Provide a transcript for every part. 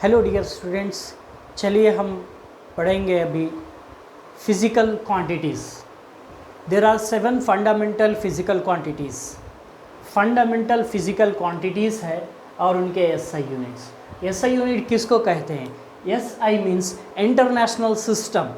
Hello dear students, चलिए हम पढ़ेंगे अभी physical quantities. There are 7 fundamental physical quantities. Fundamental physical quantities है और उनके एसआई यूनिट्स। एसआई यूनिट किसको कहते हैं? SI means international system.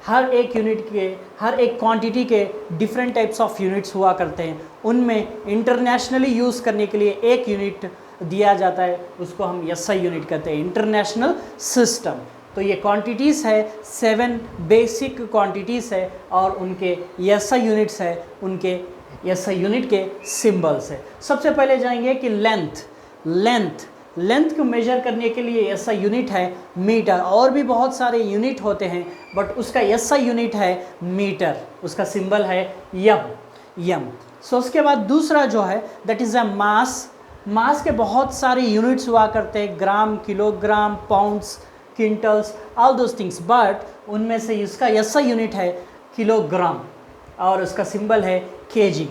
हर एक यूनिट के, हर एक क्वांटिटी के डिफरेंट टाइप्स ऑफ यूनिट्स हुआ करते हैं। उनमें इंटरनेशनली यूज़ करने के लिए एक यूनिट दिया जाता है, उसको हम एसआई यूनिट कहते हैं, इंटरनेशनल सिस्टम। तो ये क्वांटिटीज़ है, 7 बेसिक क्वांटिटीज़ है और उनके एसआई यूनिट्स है, उनके एसआई यूनिट के सिंबल्स है। सबसे पहले जाएंगे कि लेंथ को मेजर करने के लिए एसआई यूनिट है मीटर। और भी बहुत सारे यूनिट होते हैं बट उसका एसआई यूनिट है मीटर, उसका सिंबल है यम। सो उसके बाद दूसरा जो है दैट इज़ अ मास के बहुत सारे यूनिट्स हुआ करते हैं, gram, kilogram, pounds, quintals, all those things, but उनमें से इसका एसआई यूनिट है किलोग्राम और उसका सिंबल है केजी।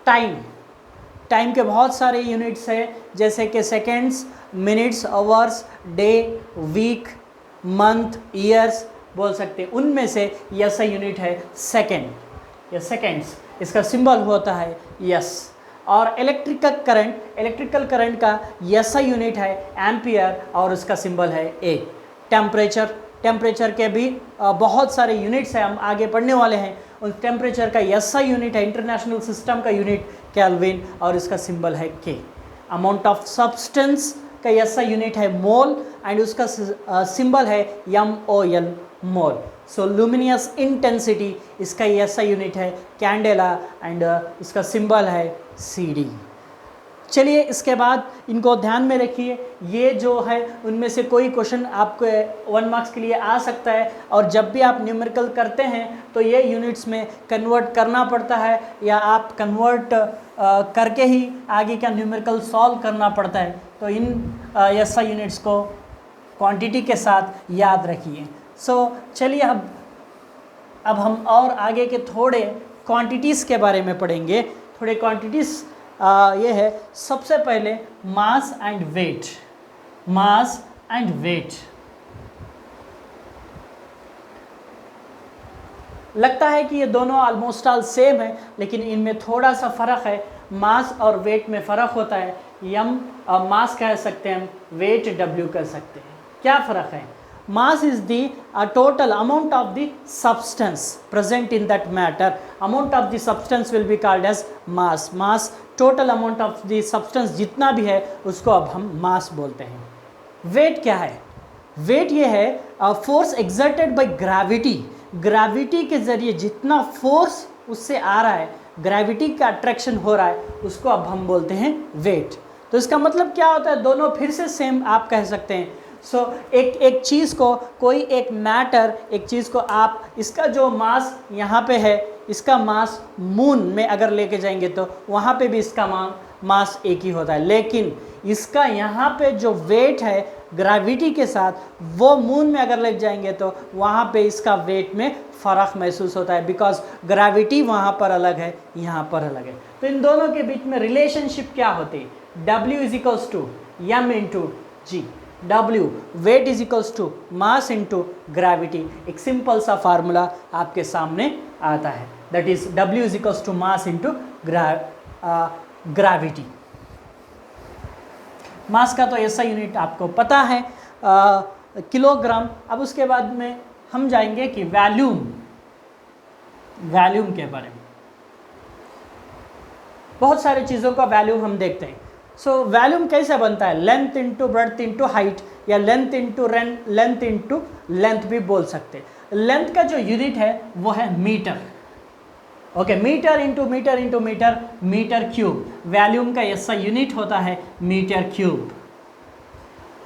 टाइम के बहुत सारे यूनिट्स हैं, जैसे कि seconds, minutes, hours, day, week, month, years बोल सकते हैं। उनमें से एसआई यूनिट है सेकेंड या सेकेंड्स, इसका सिंबल होता है यस। और इलेक्ट्रिकल करंट का एसआई यूनिट है एम्पियर और उसका सिंबल है ए। टेम्परेचर के भी बहुत सारे यूनिट्स हैं, हम आगे पढ़ने वाले हैं। उस टेम्परेचर का एसआई यूनिट है, इंटरनेशनल सिस्टम का यूनिट केल्विन और इसका सिंबल है के। अमाउंट ऑफ सब्सटेंस का एसआई यूनिट है मोल एंड उसका सिंबल है MOL, मोल। सो लुमिनियस इंटेंसिटी, इसका एसआई यूनिट है कैंडेला एंड इसका सिंबल है CD। चलिए इसके बाद इनको ध्यान में रखिए, ये जो है उनमें से कोई क्वेश्चन आपको 1 मार्क्स के लिए आ सकता है। और जब भी आप न्यूमेरिकल करते हैं तो ये यूनिट्स में कन्वर्ट करना पड़ता है या आप कन्वर्ट करके ही आगे का न्यूमेरिकल सॉल्व करना पड़ता है। तो इन एसआई यूनिट्स को क्वांटिटी के साथ याद रखिए। चलिए अब हम और आगे के थोड़े क्वांटिटीज़ के बारे में पढ़ेंगे। थोड़े क्वांटिटीज़ ये है, सबसे पहले मास एंड वेट। लगता है कि ये दोनों ऑलमोस्ट ऑल सेम है, लेकिन इनमें थोड़ा सा फ़र्क है। मास और वेट में फ़र्क होता है। मास कह सकते हैं हम, वेट W कह सकते हैं। क्या फ़र्क है? Mass is the total amount of the substance present in that matter. Amount of the substance will be called as mass. Total amount of the substance जितना भी है उसको अब हम mass बोलते हैं। वेट क्या है? वेट ये है फोर्स एक्सर्टेड बाय ग्रेविटी के ज़रिए जितना फोर्स उससे आ रहा है, ग्रेविटी का अट्रैक्शन हो रहा है, उसको अब हम बोलते हैं वेट। तो इसका मतलब क्या होता है? दोनों फिर से सेम आप कह सकते हैं। एक चीज़ को, कोई एक मैटर, एक चीज़ को आप, इसका जो मास यहाँ पे है, इसका मास मून में अगर लेके जाएंगे तो वहाँ पे भी इसका मास एक ही होता है, लेकिन इसका यहाँ पे जो वेट है ग्रेविटी के साथ, वो मून में अगर ले जाएंगे तो वहाँ पे इसका वेट में फ़र्क महसूस होता है, बिकॉज ग्रेविटी वहाँ पर अलग है, यहाँ पर अलग है। तो इन दोनों के बीच में रिलेशनशिप क्या होती है? W = M × G। W, weight is equals to mass into gravity. एक सिंपल सा फार्मूला आपके सामने आता है, that is W is equals to mass into gravity. Mass का तो ऐसा यूनिट आपको पता है किलोग्राम। अब उसके बाद में हम जाएंगे कि वॉल्यूम के बारे में। बहुत सारी चीज़ों का वॉल्यूम हम देखते हैं। वॉल्यूम कैसे बनता है? Length into breadth into height, या लेंथ इंटू लेंथ भी बोल सकते हैं। लेंथ का जो यूनिट है वो है metre. Okay, metre into metre cube. Volume का एसआई यूनिट होता है metre cube.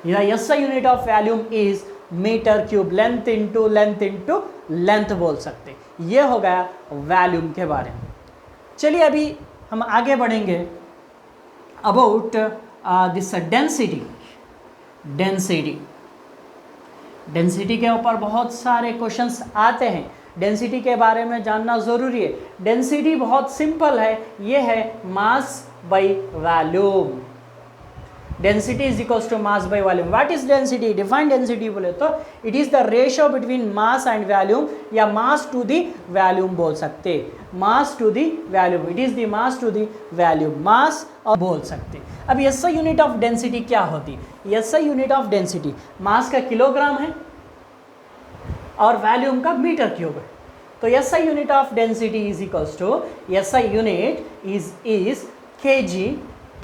SI unit of volume is metre cube. Length into length बोल सकते हैं। ये हो गया वॉल्यूम के बारे में। चलिए अभी हम आगे बढ़ेंगे अबाउट दिस डेंसिटी के ऊपर बहुत सारे क्वेश्चंस आते हैं। डेंसिटी के बारे में जानना ज़रूरी है। डेंसिटी बहुत सिंपल है, ये है mass by volume. Density is equals to mass by volume. What is density? Define density बोले तो it is the ratio between mass and volume, या मास टू द वॉल्यूम बोल सकते, mass to the volume, it is the mass to the volume, mass और बोल सकते। अब SI unit of density क्या होती है? SI unit of density mass का किलोग्राम है और वॉल्यूम का मीटर क्यूब है। तो SI unit of density is equals to, SI unit is kg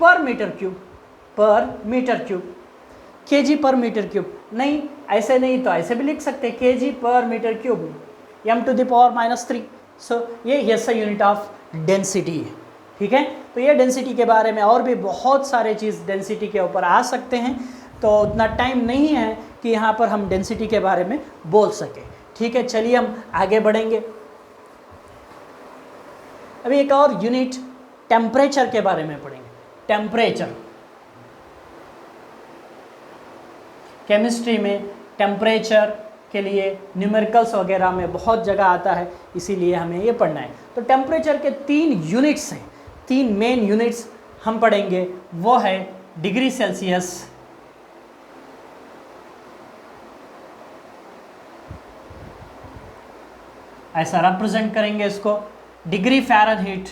per metre cube, per metre cube, kg per metre cube. नहीं ऐसे नहीं तो ऐसे भी लिख सकते kg per metre cube, m⁻⁻3। सो ये SI यूनिट ऑफ डेंसिटी है, ठीक है। तो ये डेंसिटी के बारे में और भी बहुत सारे चीज़ डेंसिटी के ऊपर आ सकते हैं, तो उतना टाइम नहीं है कि यहाँ पर हम डेंसिटी के बारे में बोल सकें, ठीक है। चलिए हम आगे बढ़ेंगे। अभी एक और यूनिट टेम्परेचर के बारे में पढ़ेंगे। टेम्परेचर, केमिस्ट्री में टेम्परेचर के लिए न्यूमेरिकल्स वगैरह में बहुत जगह आता है, इसीलिए हमें ये पढ़ना है। तो टेम्परेचर के 3 यूनिट्स हैं, 3 मेन यूनिट्स हम पढ़ेंगे, वो है डिग्री सेल्सियस, ऐसा रिप्रेजेंट करेंगे इसको, डिग्री फ़ारेनहीट,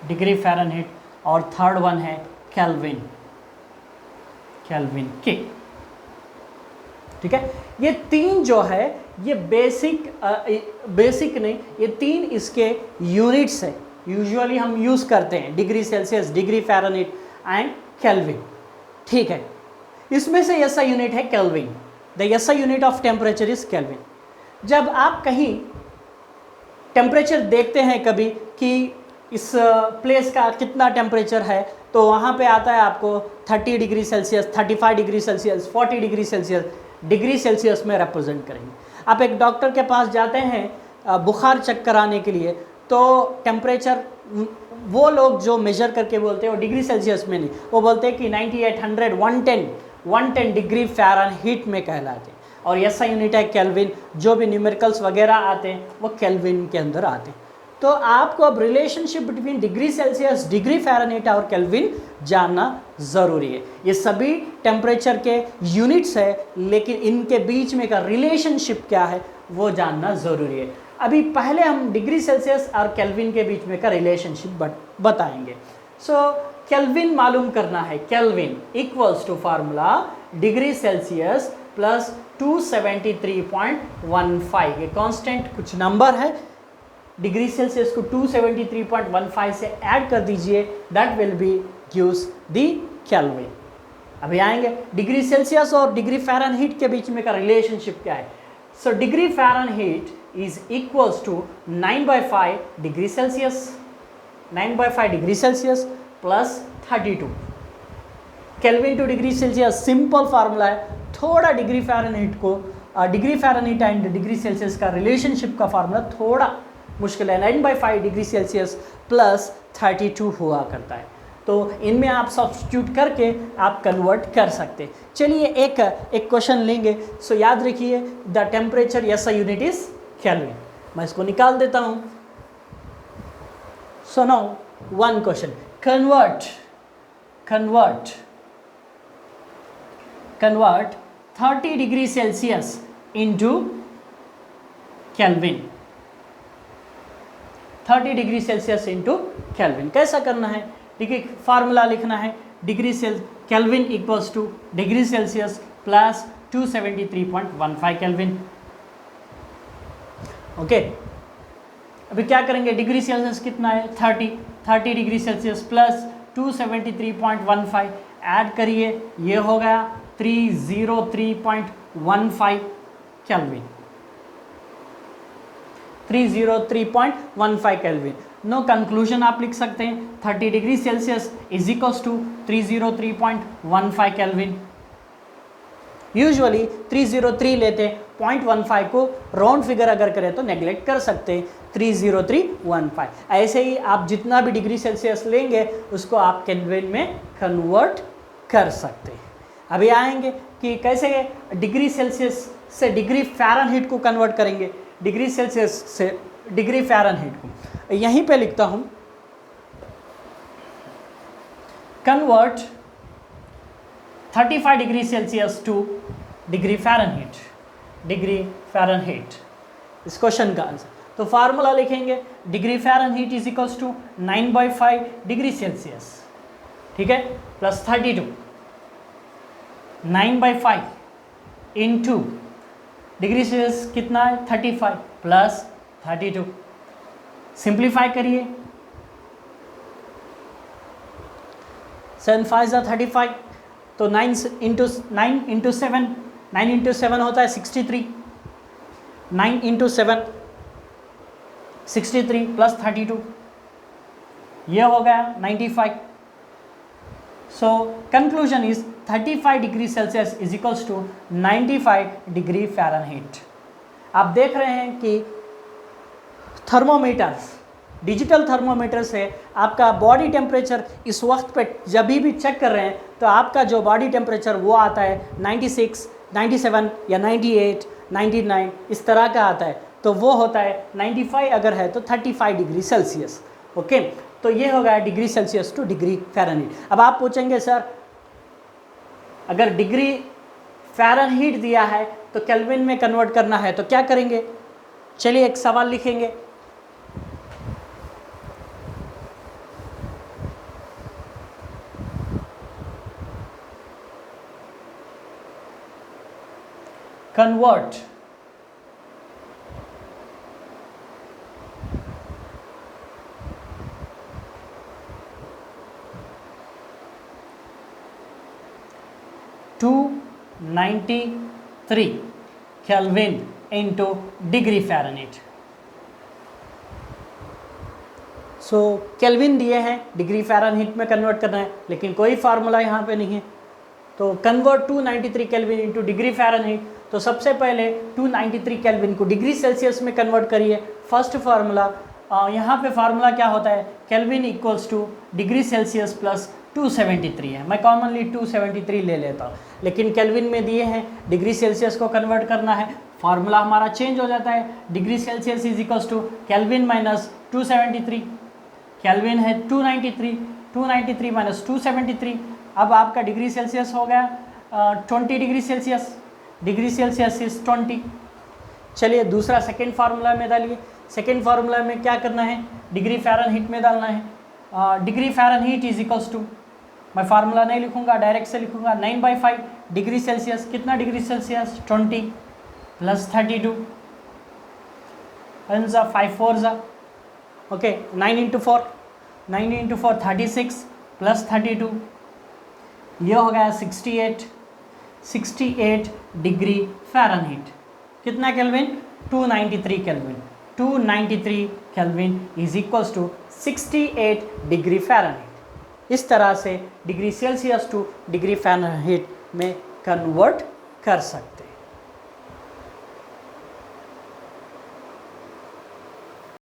डिग्री फ़ारेनहीट, और थर्ड वन है केल्विन, केल्विन के, ठीक है। ये 3 जो है ये बेसिक नहीं, ये 3 इसके यूनिट्स है, यूजुअली हम यूज़ करते हैं, degree Celsius, degree Fahrenheit and kelvin, ठीक है। इसमें से SI यूनिट है kelvin, the SI unit of temperature is kelvin. जब आप कहीं टेम्परेचर देखते हैं कभी कि इस प्लेस का कितना टेम्परेचर है, तो वहाँ पे आता है आपको 30 degree Celsius, 35 degree Celsius, 40 degree Celsius, degree Celsius में रिप्रेजेंट करेंगे। आप एक डॉक्टर के पास जाते हैं बुखार चेक कराने के लिए, तो टेम्परेचर वो लोग जो मेजर करके बोलते हैं वो डिग्री सेल्सियस में नहीं, वो बोलते हैं कि 98, 100, 110 डिग्री फ़ारेनहीट में कहलाते हैं। और SI यूनिट है केल्विन, जो भी न्यूमेरिकल्स वगैरह आते हैं वो केल्विन के अंदर आते हैं। तो आपको अब relationship between degree Celsius, degree Fahrenheit और केल्विन जानना ज़रूरी है। ये सभी टेम्परेचर के यूनिट्स है, लेकिन इनके बीच में का रिलेशनशिप क्या है वो जानना ज़रूरी है। अभी पहले हम डिग्री सेल्सियस और केल्विन के बीच में का रिलेशनशिप बताएंगे। सो केल्विन मालूम करना है, kelvin equals to formula degree Celsius plus 273.15, ये कांस्टेंट कुछ नंबर है, डिग्री सेल्सियस को 273.15 से ऐड कर दीजिए, that will be gives the kelvin. अभी आएंगे डिग्री सेल्सियस और डिग्री फ़ारेनहीट के बीच में का रिलेशनशिप क्या है। So degree Fahrenheit is equals to 9/5 degree Celsius, 9/5 degree Celsius plus 32 kelvin to degree Celsius. Simple formula है, थोड़ा डिग्री फ़ारेनहीट को degree Fahrenheit and degree Celsius का रिलेशनशिप का फार्मूला थोड़ा मुश्किल है, 9/5 डिग्री सेल्सियस प्लस 32 हुआ करता है। तो इनमें आप सब्स्टिट्यूट करके आप कन्वर्ट कर सकते। चलिए एक क्वेश्चन लेंगे। सो याद रखिए the temperature SI unit is kelvin, मैं इसको निकाल देता हूँ। So now one question, convert 30 degree Celsius into kelvin, 30 degree Celsius into kelvin. कैसा करना है, देखिए फार्मूला लिखना है, kelvin equals to degree Celsius plus 273.15 kelvin. Okay, अभी क्या करेंगे, डिग्री सेल्सियस कितना है 30 डिग्री सेल्सियस प्लस 273.15 ऐड करिए, ये हो गया 303.15 केल्विन, 303.15 केल्विन। नो कंक्लूजन आप लिख सकते हैं, 30 degree Celsius is equals to 303.15 kelvin. Usually 303 लेते हैं, 0.15 को राउंड फिगर अगर करें तो नेग्लेक्ट कर सकते हैं, 303.15। ऐसे ही आप जितना भी डिग्री सेल्सियस लेंगे उसको आप केल्विन में कन्वर्ट कर सकते हैं। अभी आएंगे कि कैसे डिग्री सेल्सियस से डिग्री फ़ारेनहीट को कन्वर्ट करेंगे। डिग्री सेल्सियस से डिग्री फ़ारेनहीट को यहीं पे लिखता हूँ, convert 35 degree Celsius to degree Fahrenheit, इस क्वेश्चन का आंसर। तो फार्मूला लिखेंगे, degree Fahrenheit is equals to 9/5 degree Celsius, ठीक है, प्लस 32, 9/5 इंटू डिग्री सेल्सियस कितना है 35 प्लस 32, सिंप्लीफाई करिए, 7 5 35, तो 9 इंटू 7, 9 इंटू 7 होता है 63, 9 इंटू 7 63 प्लस 32, ये हो गया 95। So conclusion is 35 degree Celsius is equals to 95 degree Fahrenheit. आप देख रहे हैं कि थर्मोमीटर्स, डिजिटल थर्मोमीटर से आपका बॉडी टेम्परेचर इस वक्त पे जब भी चेक कर रहे हैं तो आपका जो बॉडी टेम्परेचर वो आता है 96, 97 या 98, 99 इस तरह का आता है, तो वो होता है 95 अगर है तो 35 डिग्री सेल्सियस। ओके, तो ये हो गया degree Celsius to degree Fahrenheit. अब आप पूछेंगे सर अगर डिग्री फ़ारेनहीट दिया है तो केल्विन में कन्वर्ट करना है तो क्या करेंगे? चलिए एक सवाल लिखेंगे, convert to 93 kelvin into degree Fahrenheit. So kelvin दिए हैं, डिग्री फ़ारेनहीट में कन्वर्ट करना है, लेकिन कोई फार्मूला यहाँ पे नहीं है। तो convert 293 kelvin into degree Fahrenheit, तो सबसे पहले 293 केल्विन को डिग्री सेल्सियस में कन्वर्ट करिए। फर्स्ट फार्मूला, यहाँ पे फार्मूला क्या होता है, kelvin equals to degree Celsius plus 273 है। मैं कॉमनली 273 ले लेता हूँ, लेकिन केल्विन में दिए हैं, डिग्री सेल्सियस को कन्वर्ट करना है, फार्मूला हमारा चेंज हो जाता है। Degree Celsius is equals to kelvin minus 273, kelvin है 293, 293 माइनस 273, अब आपका डिग्री सेल्सियस हो गया 20 degree Celsius, degree Celsius is 20। चलिए दूसरा सेकेंड फार्मूला में डालिए। सेकेंड फार्मूला में क्या करना है, डिग्री फ़ारेनहीट में डालना है। Degree Fahrenheit is equals to, मैं फार्मूला नहीं लिखूंगा, डायरेक्ट से लिखूंगा, 9/5 डिग्री सेल्सियस, कितना डिग्री सेल्सियस 20 प्लस 32, 5 4 ज़ा, ओके, 9 इंटू 4, 9 इंटू 4 36 प्लस 32, ये हो गया 68 डिग्री फ़ारेनहीट। कितना kelvin? 293 kelvin, 293 kelvin is equals to 68 degree Fahrenheit. इस तरह से degree Celsius to degree Fahrenheit में कन्वर्ट कर सकते हैं।